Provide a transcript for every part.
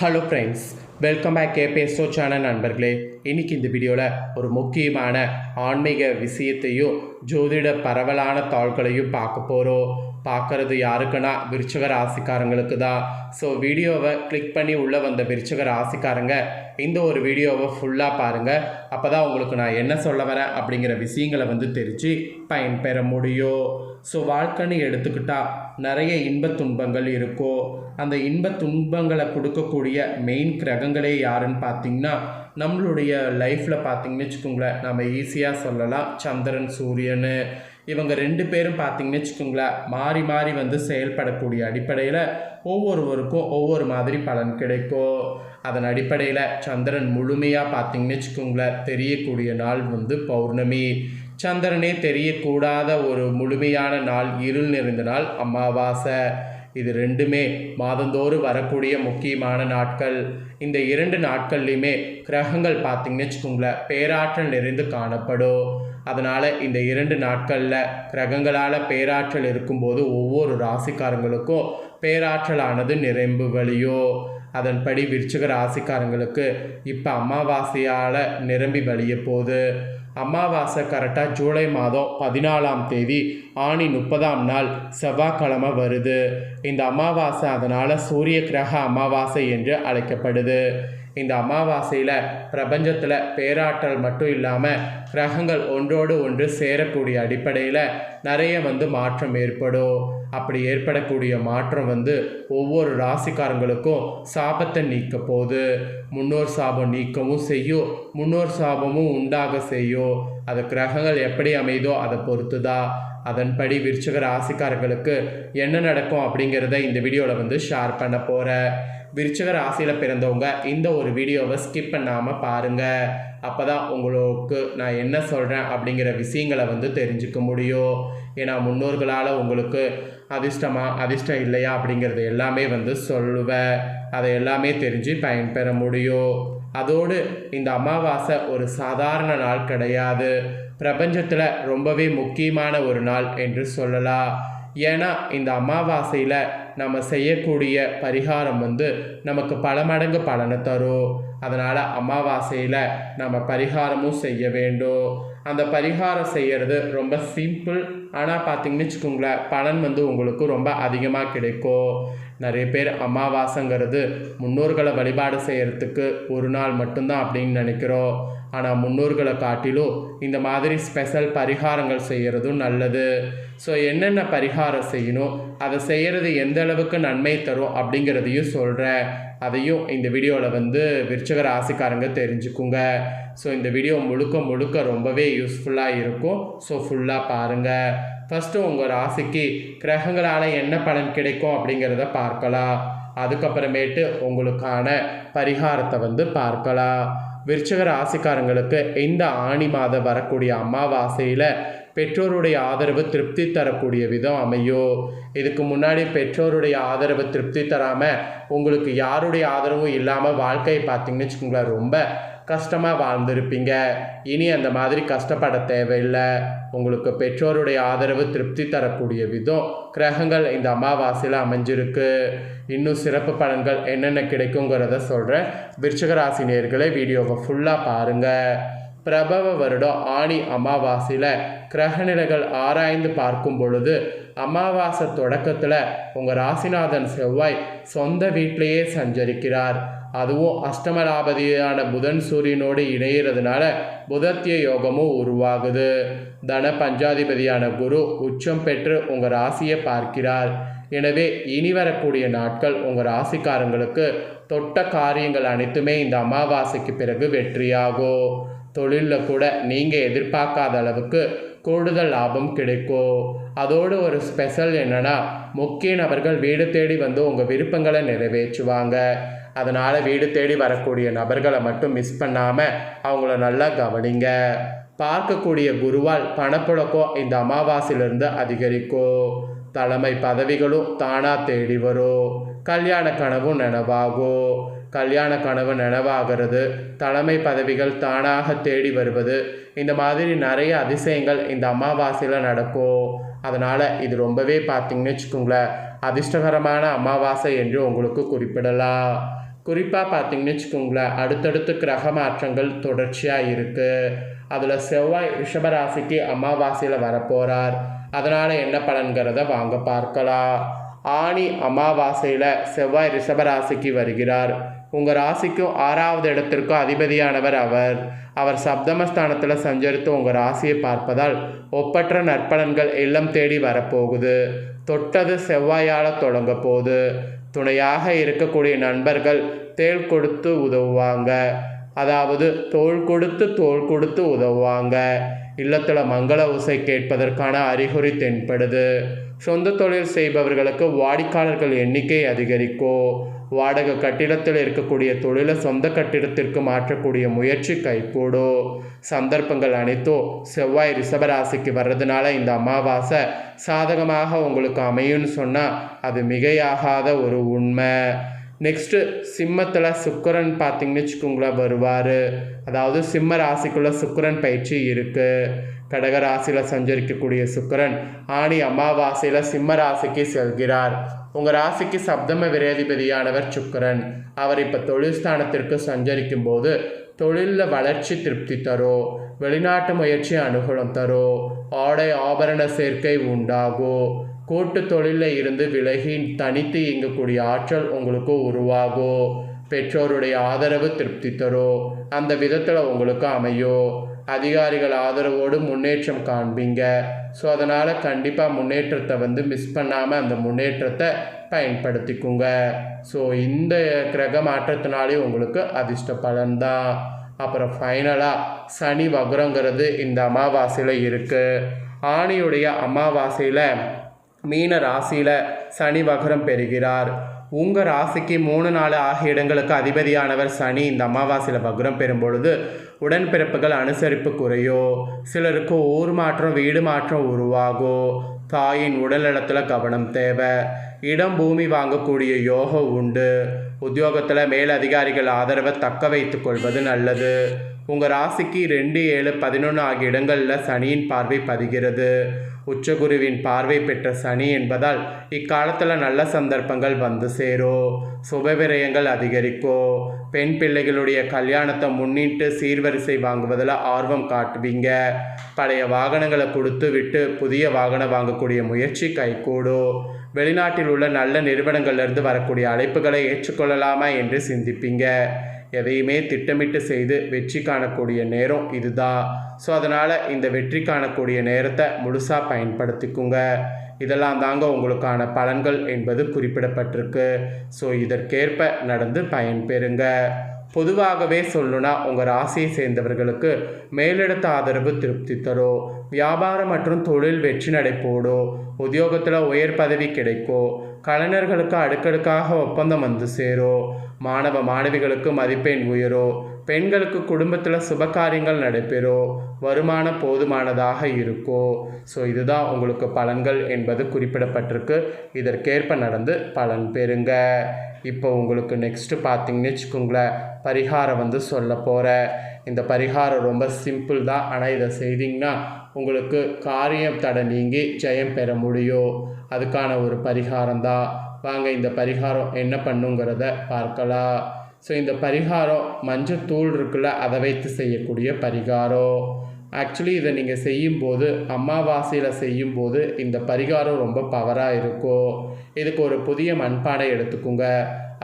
Hello friends, welcome back KPSO channel நண்பர்களே. இன்றைக்கி இந்த வீடியோவில் ஒரு முக்கியமான ஆன்மீக விஷயத்தையும் ஜோதிட பரவலான தாள்களையும் பார்க்க போகிறோம். பார்க்குறது யாருக்குன்னா விருச்சிக ராசிக்காரங்களுக்கு தான். ஸோ வீடியோவை கிளிக் பண்ணி உள்ளே வந்த விருச்சிக ராசிக்காரங்க இந்த ஒரு வீடியோவை ஃபுல்லாக பாருங்கள். அப்போ தான் உங்களுக்கு நான் என்ன சொல்ல வரேன் அப்படிங்கிற விஷயங்களை தெரிஞ்சு பயன்பெற முடியும். ஸோ வாழ்க்கைன்னு எடுத்துக்கிட்டால் நிறைய இன்பத் துன்பங்கள் இருக்கும். அந்த இன்பத் துன்பங்களை கொடுக்கக்கூடிய மெயின் கிரகங்களே யாருன்னு பார்த்திங்கன்னா நம்மளுடைய லைஃப்பில் பார்த்திங்கன்னு வச்சுக்கோங்களேன், நம்ம ஈஸியாக சொல்லலாம் சந்திரன் சூரியன். இவங்க ரெண்டு பேரும் பார்த்திங்கன்னு வச்சுக்கோங்களேன் மாறி மாறி செயல்படக்கூடிய அடிப்படையில் ஒவ்வொருவருக்கும் ஒவ்வொரு மாதிரி பலன் கிடைக்கும். அதன் அடிப்படையில் சந்திரன் முழுமையாக பார்த்திங்கன்னு வச்சுக்கோங்களேன் தெரியக்கூடிய நாள் பௌர்ணமி. சந்திரனே தெரியக்கூடாத ஒரு முழுமையான நாள், இருள் நிறைந்த நாள் அமாவாசை. இது ரெண்டுமே மாதந்தோறும் வரக்கூடிய முக்கியமான நாட்கள். இந்த 2 நாட்கள்லையுமே கிரகங்கள் பார்த்திங்கன்னு வச்சுக்கோங்களேன் பேராற்றல் நிறைந்து காணப்படும். அதனால் இந்த 2 நாட்களில் கிரகங்களால் பேராற்றல் இருக்கும்போது ஒவ்வொரு ராசிக்காரங்களுக்கும் பேராற்றலானது நிரம்பு வழியும். அதன்படி விருச்சிக ராசிக்காரங்களுக்கு இப்போ அமாவாசையால் நிரம்பி வழிய போகுது. அமாவாசை கரெக்டாக ஜூலை மாதம் 14ஆம் தேதி ஆணி 30ஆம் நாள் செவ்வாய்க்கிழமை வருது. இந்த அமாவாசை அதனால் சூரிய கிரக அமாவாசை என்று அழைக்கப்படுது. இந்த அமாவாசையில் பிரபஞ்சத்தில் பேராற்றல் மட்டும் இல்லாமல் கிரகங்கள் ஒன்றோடு ஒன்று சேரக்கூடிய அடிப்படையில் நிறைய மாற்றம் ஏற்படும். அப்படி ஏற்படக்கூடிய மாற்றம் ஒவ்வொரு ராசிக்காரங்களுக்கும் சாபத்தை நீக்க போகுது. முன்னோர் சாபம் நீக்கவும் செய்யும், முன்னோர் சாபமும் உண்டாக செய்யும். அது கிரகங்கள் எப்படி அமைதோ அதை பொறுத்து தான். அதன்படி விருச்சிக ராசிக்காரர்களுக்கு என்ன நடக்கும் அப்படிங்கிறத இந்த வீடியோவில் ஷேர் பண்ண போகிறேன். விருச்சிக ராசியில் பிறந்தவங்க இந்த ஒரு வீடியோவை ஸ்கிப் பண்ணாமல் பாருங்கள். அப்போ தான் உங்களுக்கு நான் என்ன சொல்கிறேன் அப்படிங்கிற விஷயங்களை தெரிஞ்சுக்க முடியும். ஏன்னா முன்னோர்களால் உங்களுக்கு அதிர்ஷ்டம் இல்லையா அப்படிங்கிறது எல்லாமே சொல்லுவேன். அதை எல்லாமே தெரிஞ்சு பயன்பெற முடியும். அதோடு இந்த அமாவாசை ஒரு சாதாரண நாள் கிடையாது. பிரபஞ்சத்தில் ரொம்பவே முக்கியமான ஒரு நாள் என்று சொல்லலாம். ஏன்னா இந்த அமாவாசையில் நம்ம செய்யக்கூடிய பரிகாரம் நமக்கு பல மடங்கு பலனை தரும். அதனால் அமாவாசையில் நம்ம பரிகாரமும் செய்ய வேண்டும். அந்த பரிகாரம் செய்கிறது ரொம்ப சிம்பிள். ஆனால் பார்த்திங்கன்னு வச்சுக்கோங்களேன் பலன் உங்களுக்கு ரொம்ப அதிகமாக கிடைக்கும். நிறைய பேர் அமாவாசைங்கிறது முன்னோர்களை வழிபாடு செய்கிறதுக்கு ஒரு நாள் மட்டும்தான் அப்படின்னு நினைக்கிறோம். ஆனால் முன்னோர்களை காட்டிலும் இந்த மாதிரி ஸ்பெஷல் பரிகாரங்கள் செய்கிறதும் நல்லது. ஸோ என்னென்ன பரிகாரம் செய்யணும், அதை செய்கிறது எந்த அளவுக்கு நன்மை தரும் அப்படிங்கிறதையும் சொல்கிறேன். அதையும் இந்த வீடியோவில் விருச்சிக ராசிக்காரங்க தெரிஞ்சுக்குங்க. ஸோ இந்த வீடியோ முழுக்க ரொம்பவே யூஸ்ஃபுல்லாக இருக்கும். ஸோ ஃபுல்லாக பாருங்கள். ஃபஸ்ட்டு உங்கள் ராசிக்கு கிரகங்களால் என்ன பலன் கிடைக்கும் அப்படிங்கிறத பார்க்கலாம். அதுக்கப்புறமேட்டு உங்களுக்கான பரிகாரத்தை பார்க்கலாம். விருச்சிக ராசிக்காரங்களுக்கு இந்த ஆணி மாதம் வரக்கூடிய அமாவாசையில் பெற்றோருடைய ஆதரவு திருப்தி தரக்கூடிய விதம் அமையும். இதுக்கு முன்னாடி பெற்றோருடைய ஆதரவு திருப்தி தராமல் உங்களுக்கு யாருடைய ஆதரவும் இல்லாமல் வாழ்க்கையை பார்த்திங்கன்னு வச்சுக்கோங்களேன் ரொம்ப கஷ்டமாக வாழ்ந்திருப்பீங்க. இனி அந்த மாதிரி கஷ்டப்பட தேவையில்லை. உங்களுக்கு பெற்றோருடைய ஆதரவு திருப்தி தரக்கூடிய விதம் கிரகங்கள் இந்த அமாவாசையில் அமைஞ்சிருக்கு. இன்னும் சிறப்பு பலன்கள் என்னென்ன கிடைக்குங்கிறத சொல்கிறேன். விருச்சிக ராசி நேயர்களே வீடியோவை ஃபுல்லாக பாருங்கள். பிரபவ வருடம் ஆணி அமாவாசையில் கிரகநிலைகள் ஆராய்ந்து பார்க்கும் பொழுது அமாவாசை தொடக்கத்தில் உங்கள் ராசிநாதன் செவ்வாய் சொந்த வீட்டிலேயே சஞ்சரிக்கிறார். அதுவும் அஷ்டமலாபதியான புதன் சூரியனோடு இணைகிறதுனால புதத்திய யோகமும் உருவாகுது. தன பஞ்சாதிபதியான குரு உச்சம் பெற்று உங்கள் ராசியை பார்க்கிறார். எனவே இனி வரக்கூடிய நாட்கள் உங்கள் ராசிக்காரங்களுக்கு தொட்ட காரியங்கள் அனைத்துமே இந்த அமாவாசைக்கு பிறகு வெற்றியாகும். தொழிலில் கூட நீங்கள் எதிர்பார்க்காத அளவுக்கு கூடுதல் லாபம் கிடைக்கும். அதோடு ஒரு ஸ்பெஷல் என்னென்னா முக்கிய நபர்கள் வீடு தேடி உங்கள் விருப்பங்களை நிறைவேற்றுவாங்க. அதனால் வீடு தேடி வரக்கூடிய நபர்களை மட்டும் மிஸ் பண்ணாமல் அவங்கள நல்லா கவனிங்க. பார்க்கக்கூடிய குருவால் பணப்புழக்கம் இந்த அமாவாசையிலிருந்து அதிகரிக்கும். தலைமை பதவிகளும் தானாக தேடி வரும். கல்யாண கனவும் நினைவாகும். கல்யாண கனவு நினைவாகிறது, தலைமை பதவிகள் தானாக தேடி வருவது, இந்த மாதிரி நிறைய அதிசயங்கள் இந்த அமாவாசையில் நடக்கும். அதனால் இது ரொம்பவே பார்த்திங்கன்னு வச்சுக்கோங்களேன் அதிர்ஷ்டகரமான அமாவாசை என்று உங்களுக்கு குறிப்பிடலாம். குறிப்பாக பார்த்தீங்கன்னு வச்சுக்கோங்களேன், அடுத்தடுத்து கிரக மாற்றங்கள் தொடர்ச்சியாக இருக்குது. அதில் செவ்வாய் ரிஷபராசிக்கு அமாவாசையில் வரப்போகிறார். அதனால் என்ன பலன்கிறத வாங்க பார்க்கலாம். ஆனி அமாவாசையில் செவ்வாய் ரிஷபராசிக்கு வருகிறார். உங்கள் ராசிக்கும் 6வது இடத்திற்கும் அதிபதியானவர் அவர் சப்தமஸ்தானத்தில் சஞ்சரித்து உங்கள் ராசியை பார்ப்பதால் ஒப்பற்ற நற்பலன்கள் இல்லம் தேடி வரப்போகுது. தொட்டது செவ்வாயால் தொடங்க போகுது. துணையாக இருக்கக்கூடிய நண்பர்கள் தேள் கொடுத்து உதவுவாங்க. அதாவது தோள் கொடுத்து உதவுவாங்க. இல்லத்தில் மங்கள ஓசை கேட்பதற்கான அறிகுறி தென்படுது. சொந்த தொழில் செய்பவர்களுக்கு வாடிக்கையாளர்கள் எண்ணிக்கை அதிகரிக்கும். வாடகை கட்டிடத்தில் இருக்கக்கூடிய தொழிலை சொந்த கட்டிடத்திற்கு மாற்றக்கூடிய முயற்சி கைகூடும். சந்தர்ப்பங்கள் அனைத்தும் செவ்வாய் ரிஷபராசிக்கு வர்றதுனால இந்த அமாவாசை சாதகமாக உங்களுக்கு அமையும்னு சொன்னால் அது மிகையாகாத ஒரு உண்மை. நெக்ஸ்ட்டு சிம்மத்தில் சுக்கிரன் பார்த்திங்கன்னு வச்சுக்கோங்களேன் வருவார். அதாவது சிம்ம ராசிக்குள்ளே சுக்கிரன் பயிற்சி இருக்குது. கடக ராசியில் சஞ்சரிக்கக்கூடிய சுக்கிரன் ஆனி அமாவாசையில் சிம்ம ராசிக்கு செல்கிறார். உங்கள் ராசிக்கு சப்தம விரேதிபதியானவர் சுக்கிரன். அவர் இப்போ தொழில் ஸ்தானத்திற்கு சஞ்சரிக்கும் போது தொழிலில் வளர்ச்சி திருப்தி தரும். வெளிநாட்டு முயற்சி அனுகூலம் தரும். ஆடை ஆபரண சேர்க்கை உண்டாகும். கூட்டு தொழிலில் இருந்து விலகி தனித்து இயங்கக்கூடிய ஆற்றல் உங்களுக்கு உருவாகும். பெற்றோருடைய ஆதரவு திருப்தி தரும். அந்த விதத்தில் உங்களுக்கு அமையும். அதிகாரிகள் ஆதரவோடு முன்னேற்றம் காண்பீங்க. ஸோ அதனால் கண்டிப்பாக முன்னேற்றத்தை மிஸ் பண்ணாமல் அந்த முன்னேற்றத்தை பயன்படுத்திக்குங்க. ஸோ இந்த கிரக மாற்றத்தினாலே உங்களுக்கு அதிர்ஷ்ட பலன்தான். அப்புறம் ஃபைனலாக சனி வக்ரங்கிறது இந்த அமாவாசையில் இருக்குது. ஆணியுடைய அமாவாசையில் மீன ராசியில் சனி வக்ரம் பெறுகிறார். உங்கள் ராசிக்கு 3, 4 ஆகிய இடங்களுக்கு அதிபதியானவர் சனி இந்த அமாவாசையில் வக்ரம் பெறும் பொழுது உடன்பிறப்புகள் அனுசரிப்பு குறையும். சிலருக்கு ஊர் மாற்றம் வீடு மாற்றம் உருவாகும். தாயின் உடல்நலத்தில் கவனம் தேவை. இடம் பூமி வாங்கக்கூடிய யோகம் உண்டு. உத்தியோகத்தில் மேலதிகாரிகள் ஆதரவை தக்க வைத்து கொள்வது நல்லது. உங்கள் ராசிக்கு 2, 7, 11 ஆகிய இடங்களில் சனியின் பார்வை பதிகிறது. உச்சகுருவின் பார்வை பெற்ற சனி என்பதால் இக்காலத்தில் நல்ல சந்தர்ப்பங்கள் வந்து சேரும். சுபவிரயங்கள் அதிகரிக்கும். பெண் பிள்ளைகளுடைய கல்யாணத்தை முன்னிட்டு சீர்வரிசை வாங்குவதில் ஆர்வம் காட்டுவீங்க. பழைய வாகனங்களை கொடுத்து விட்டு புதிய வாகனம் வாங்கக்கூடிய முயற்சி கைகூடும். வெளிநாட்டில் உள்ள நல்ல நிறுவனங்கள்லேருந்து வரக்கூடிய அழைப்புகளை ஏற்றுக்கொள்ளலாமா என்று சிந்திப்பீங்க. எதையுமே திட்டமிட்டு செய்து வெற்றி காணக்கூடிய நேரம் இதுதான். ஸோ அதனால் இந்த வெற்றி காணக்கூடிய நேரத்தை முழுசாக பயன்படுத்திக்குங்க. இதெல்லாம் தாங்க உங்களுக்கான பலன்கள் என்பது குறிப்பிடப்பட்டிருக்கு. ஸோ இதற்கேற்ப நடந்து பயன்பெறுங்க. பொதுவாகவே சொல்லணும்னா உங்கள் ராசியை சேர்ந்தவர்களுக்கு மேலிடத்த ஆதரவு திருப்தி தரும். வியாபாரம் மற்றும் தொழில் வெற்றி நடை போடும். உத்தியோகத்தில் உயர் பதவி கிடைக்கும். கலைஞர்களுக்கு அடுக்கடுக்காக ஒப்பந்தம் வந்து சேரும். மாணவ மாணவிகளுக்கு மதிப்பெண் உயரும். பெண்களுக்கு குடும்பத்தில் சுபகாரியங்கள் நடைபெறும். வருமானம் போதுமானதாக இருக்கும். ஸோ இதுதான் உங்களுக்கு பலன்கள் என்பது குறிப்பிடப்பட்டிருக்கு. இதற்கேற்ப நடந்து பலன் பெறுங்க. இப்போ உங்களுக்கு நெக்ஸ்ட்டு பார்த்தீங்கன்னு வச்சுக்கோங்களேன், பரிகாரம் சொல்ல போகிறேன். இந்த பரிகாரம் ரொம்ப சிம்பிள் தான். ஆனால் இதை செய்தீங்கன்னா உங்களுக்கு காரியம் தடை நீங்கி ஜெயம் பெற முடியும். அதுக்கான ஒரு பரிகாரம் தான். வாங்க இந்த பரிகாரம் என்ன பண்ணுங்கிறத பார்க்கலாம். ஸோ இந்த பரிகாரம் மஞ்சள் தூள் இருக்குல்ல, அதை வைத்து செய்யக்கூடிய பரிகாரம். ஆக்சுவலி இதை நீங்கள் செய்யும்போது அமாவாசையில் செய்யும்போது இந்த பரிகாரம் ரொம்ப பவராக இருக்கும். இதுக்கு ஒரு புதிய மண்பானை எடுத்துக்கோங்க.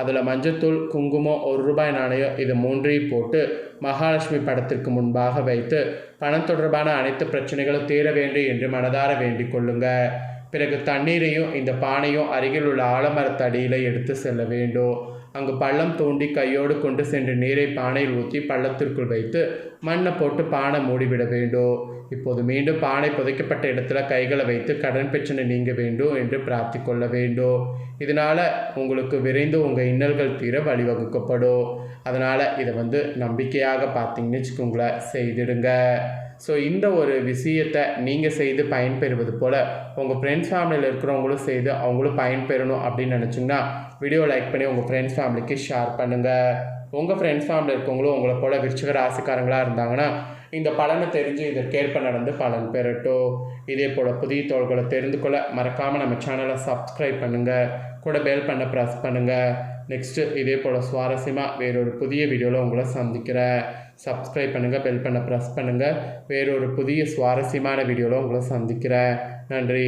அதில் மஞ்சத்தூள், குங்குமம், 1 ரூபாய் நாணயம் இது 3ஐயும் போட்டு மகாலட்சுமி படத்திற்கு முன்பாக வைத்து பணம் தொடர்பான அனைத்து பிரச்சனைகளும் தீர வேண்டும் என்று மனதார வேண்டிக் கொள்ளுங்க. பிறகு தண்ணீரையும் இந்த பானையும் அருகில் உள்ள ஆலமரத்தடியில் எடுத்து செல்ல வேண்டும். அங்கு பள்ளம் தோண்டி கையோடு கொண்டு சென்று நீரை பானையில் ஊற்றி பள்ளத்திற்குள் வைத்து மண்ணை போட்டு பானை மூடிவிட வேண்டும். இப்போது மீண்டும் பானை புதைக்கப்பட்ட இடத்துல கைகளை வைத்து கடன் பிரச்சனை நீங்க வேண்டும் என்று பிரார்த்திக்கொள்ள வேண்டும். இதனால் உங்களுக்கு விரைந்து உங்கள் இன்னல்கள் தீர வழிவகுக்கப்படும். அதனால் இதை நம்பிக்கையாக பார்த்தீங்கன்னு வச்சுக்கோங்களேன், செய்திடுங்க. ஸோ இந்த ஒரு விஷயத்தை நீங்கள் செய்து பயன்பெறுவது போல் உங்கள் ஃப்ரெண்ட்ஸ் ஃபேமிலியில் இருக்கிறவங்களும் செய்து அவங்களும் பயன்பெறணும் அப்படின்னு நினச்சிங்கன்னா வீடியோ லைக் பண்ணி உங்கள் ஃப்ரெண்ட்ஸ் ஃபேமிலிக்கு ஷேர் பண்ணுங்கள். உங்கள் ஃப்ரெண்ட்ஸ் ஃபேமிலியில் இருக்கவங்களும் உங்களை போல் விருச்சிக ராசிக்காரங்களாக இருந்தாங்கன்னா இந்த பலனை தெரிஞ்சு இதற்கேற்ப நடந்து பலன் பெறட்டும். இதே போல் புதிய தகவல்களை தெரிந்து கொள்ள மறக்காமல் நம்ம சேனலை சப்ஸ்கிரைப் பண்ணுங்கள். கூட பெல் பண்ண ப்ரெஸ் பண்ணுங்கள். நெக்ஸ்ட்டு இதே போல் சுவாரஸ்யமாக வேறொரு புதிய வீடியோவில் உங்களை சந்திக்கிறேன். சப்ஸ்கிரைப் பண்ணுங்கள், பெல் பண்ண ப்ரெஸ் பண்ணுங்கள். வேறொரு புதிய சுவாரஸ்யமான வீடியோவில் உங்களை சந்திக்கிறேன். நன்றி.